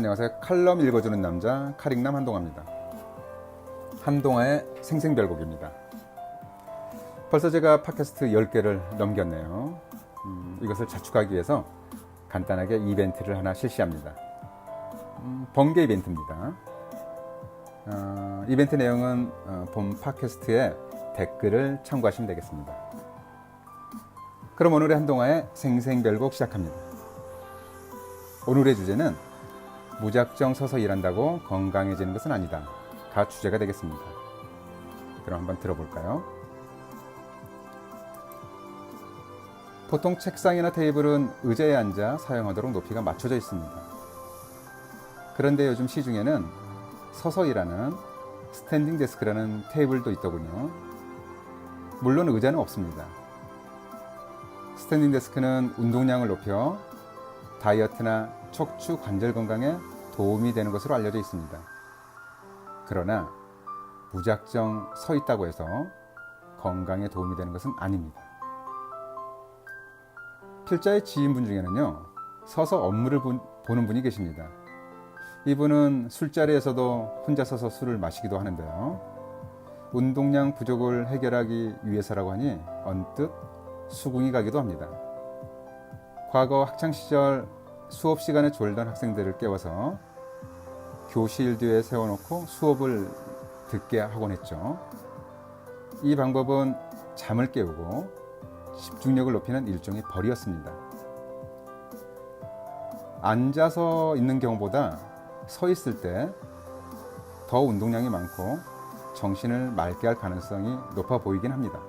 안녕하세요. 칼럼 읽어주는 남자 카릭남 한동화입니다. 한동화의 생생별곡입니다. 벌써 제가 팟캐스트 10개를 넘겼네요. 이것을 자축하기 위해서 간단하게 이벤트를 하나 실시합니다. 번개 이벤트입니다. 이벤트 내용은 본 팟캐스트에 댓글을 참고하시면 되겠습니다. 그럼 오늘의 한동화의 생생별곡 시작합니다. 오늘의 주제는 무작정 서서 일한다고 건강해지는 것은 아니다 가 주제가 되겠습니다. 그럼 한번 들어볼까요? 보통 책상이나 테이블은 의자에 앉아 사용하도록 높이가 맞춰져 있습니다. 그런데 요즘 시중에는 서서 일하는 스탠딩 데스크라는 테이블도 있더군요. 물론 의자는 없습니다. 스탠딩 데스크는 운동량을 높여 다이어트나 척추 관절 건강에 도움이 되는 것으로 알려져 있습니다. 그러나 무작정 서 있다고 해서 건강에 도움이 되는 것은 아닙니다. 필자의 지인분 중에는요, 서서 업무를 보는 분이 계십니다. 이분은 술자리에서도 혼자 서서 술을 마시기도 하는데요. 운동량 부족을 해결하기 위해서라고 하니 언뜻 수긍이 가기도 합니다. 과거 학창시절 수업 시간에 졸던 학생들을 깨워서 교실 뒤에 세워놓고 수업을 듣게 하곤 했죠. 이 방법은 잠을 깨우고 집중력을 높이는 일종의 벌이었습니다. 앉아서 있는 경우보다 서 있을 때 더 운동량이 많고 정신을 맑게 할 가능성이 높아 보이긴 합니다.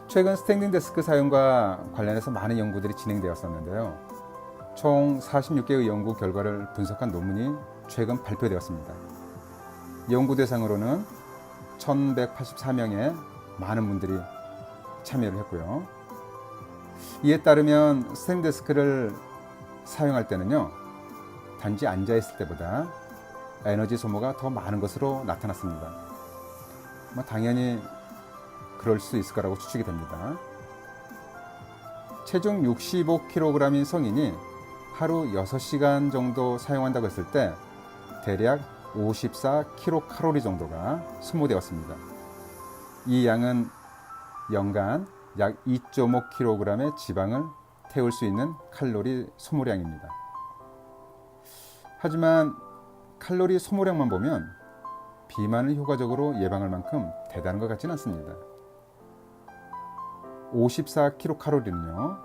최근 스탠딩 데스크 사용과 관련해서 많은 연구들이 진행되었었는데요. 총 46개의 연구 결과를 분석한 논문이 최근 발표되었습니다. 연구 대상으로는 1184명의 많은 분들이 참여를 했고요. 이에 따르면 스탠딩 데스크를 사용할 때는요, 단지 앉아있을 때보다 에너지 소모가 더 많은 것으로 나타났습니다. 당연히 그럴 수 있을 거라고 추측이 됩니다. 체중 65kg인 성인이 하루 6시간 정도 사용한다고 했을 때 대략 54kcal 정도가 소모되었습니다. 이 양은 연간 약 2.5kg의 지방을 태울 수 있는 칼로리 소모량입니다. 하지만 칼로리 소모량만 보면 비만을 효과적으로 예방할 만큼 대단한 것 같지는 않습니다. 54kcal는요,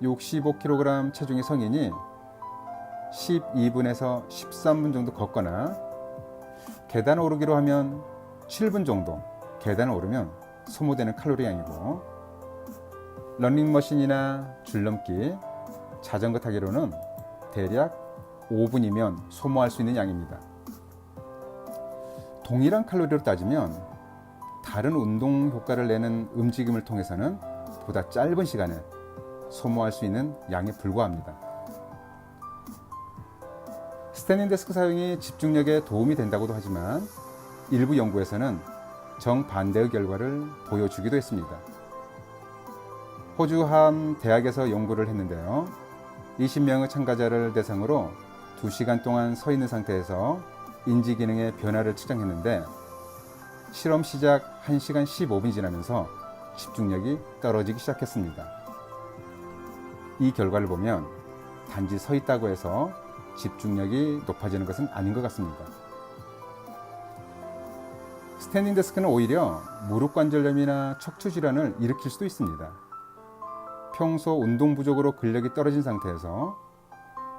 65kg 체중의 성인이 12분에서 13분 정도 걷거나 계단 오르기로 하면 7분 정도 계단을 오르면 소모되는 칼로리 양이고, 러닝머신이나 줄넘기, 자전거 타기로는 대략 5분이면 소모할 수 있는 양입니다. 동일한 칼로리로 따지면 다른 운동 효과를 내는 움직임을 통해서는 보다 짧은 시간에 소모할 수 있는 양에 불과합니다. 스탠딩 데스크 사용이 집중력에 도움이 된다고도 하지만 일부 연구에서는 정반대의 결과를 보여주기도 했습니다. 호주 한 대학에서 연구를 했는데요. 20명의 참가자를 대상으로 2시간 동안 서 있는 상태에서 인지 기능의 변화를 측정했는데 실험 시작 1시간 15분이 지나면서 집중력이 떨어지기 시작했습니다. 이 결과를 보면 단지 서 있다고 해서 집중력이 높아지는 것은 아닌 것 같습니다. 스탠딩 데스크는 오히려 무릎 관절염이나 척추 질환을 일으킬 수도 있습니다. 평소 운동 부족으로 근력이 떨어진 상태에서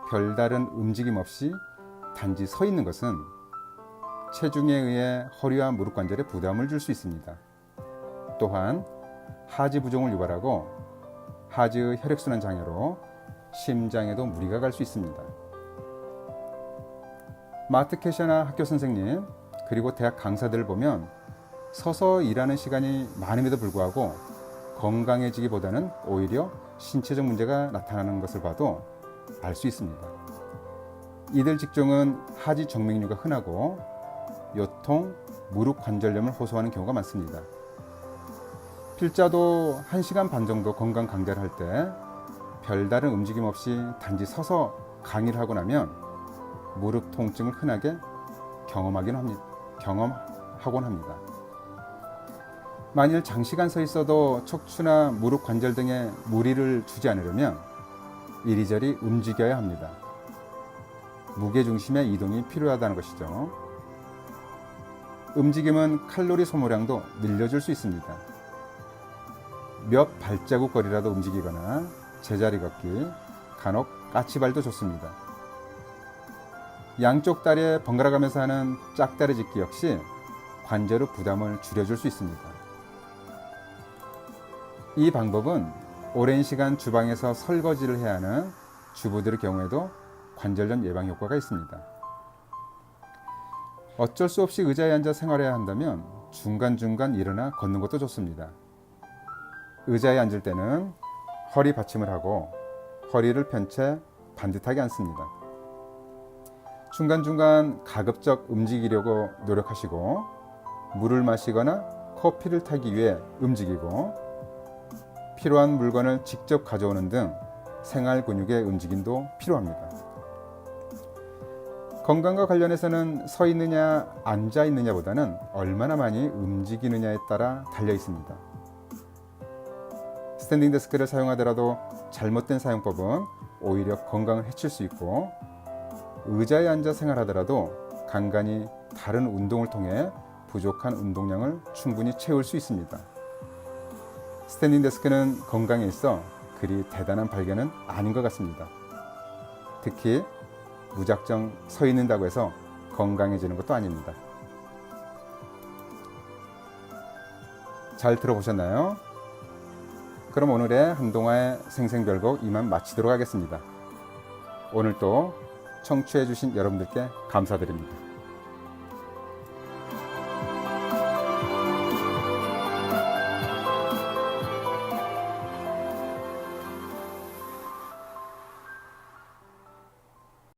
별다른 움직임 없이 단지 서 있는 것은 체중에 의해 허리와 무릎 관절에 부담을 줄 수 있습니다. 또한 하지 부종을 유발하고 하지의 혈액순환 장애로 심장에도 무리가 갈 수 있습니다. 마트 캐셔나 학교 선생님, 그리고 대학 강사들을 보면 서서 일하는 시간이 많음에도 불구하고 건강해지기보다는 오히려 신체적 문제가 나타나는 것을 봐도 알 수 있습니다. 이들 직종은 하지 정맥류가 흔하고 요통, 무릎 관절염을 호소하는 경우가 많습니다. 필자도 1시간 반 정도 건강 강좌를 할 때 별다른 움직임 없이 단지 서서 강의를 하고 나면 무릎 통증을 흔하게 경험하곤 합니다. 만일 장시간 서 있어도 척추나 무릎 관절 등에 무리를 주지 않으려면 이리저리 움직여야 합니다. 무게중심의 이동이 필요하다는 것이죠. 움직임은 칼로리 소모량도 늘려줄 수 있습니다. 몇 발자국 거리라도 움직이거나 제자리 걷기, 간혹 까치발도 좋습니다. 양쪽 다리에 번갈아 가면서 하는 짝다리 짚기 역시 관절 후 부담을 줄여줄 수 있습니다. 이 방법은 오랜 시간 주방에서 설거지를 해야 하는 주부들의 경우에도 관절염 예방 효과가 있습니다. 어쩔 수 없이 의자에 앉아 생활해야 한다면 중간중간 일어나 걷는 것도 좋습니다. 의자에 앉을 때는 허리 받침을 하고 허리를 편 채 반듯하게 앉습니다. 중간중간 가급적 움직이려고 노력하시고 물을 마시거나 커피를 타기 위해 움직이고 필요한 물건을 직접 가져오는 등 생활 근육의 움직임도 필요합니다. 건강과 관련해서는 서 있느냐 앉아 있느냐보다는 얼마나 많이 움직이느냐에 따라 달려 있습니다. 스탠딩 데스크를 사용하더라도 잘못된 사용법은 오히려 건강을 해칠 수 있고 의자에 앉아 생활하더라도 간간히 다른 운동을 통해 부족한 운동량을 충분히 채울 수 있습니다. 스탠딩 데스크는 건강에 있어 그리 대단한 발견은 아닌 것 같습니다. 특히 무작정 서 있는다고 해서 건강해지는 것도 아닙니다. 잘 들어보셨나요? 그럼 오늘의 한동화의 생생별곡 이만 마치도록 하겠습니다. 오늘도 청취해 주신 여러분들께 감사드립니다.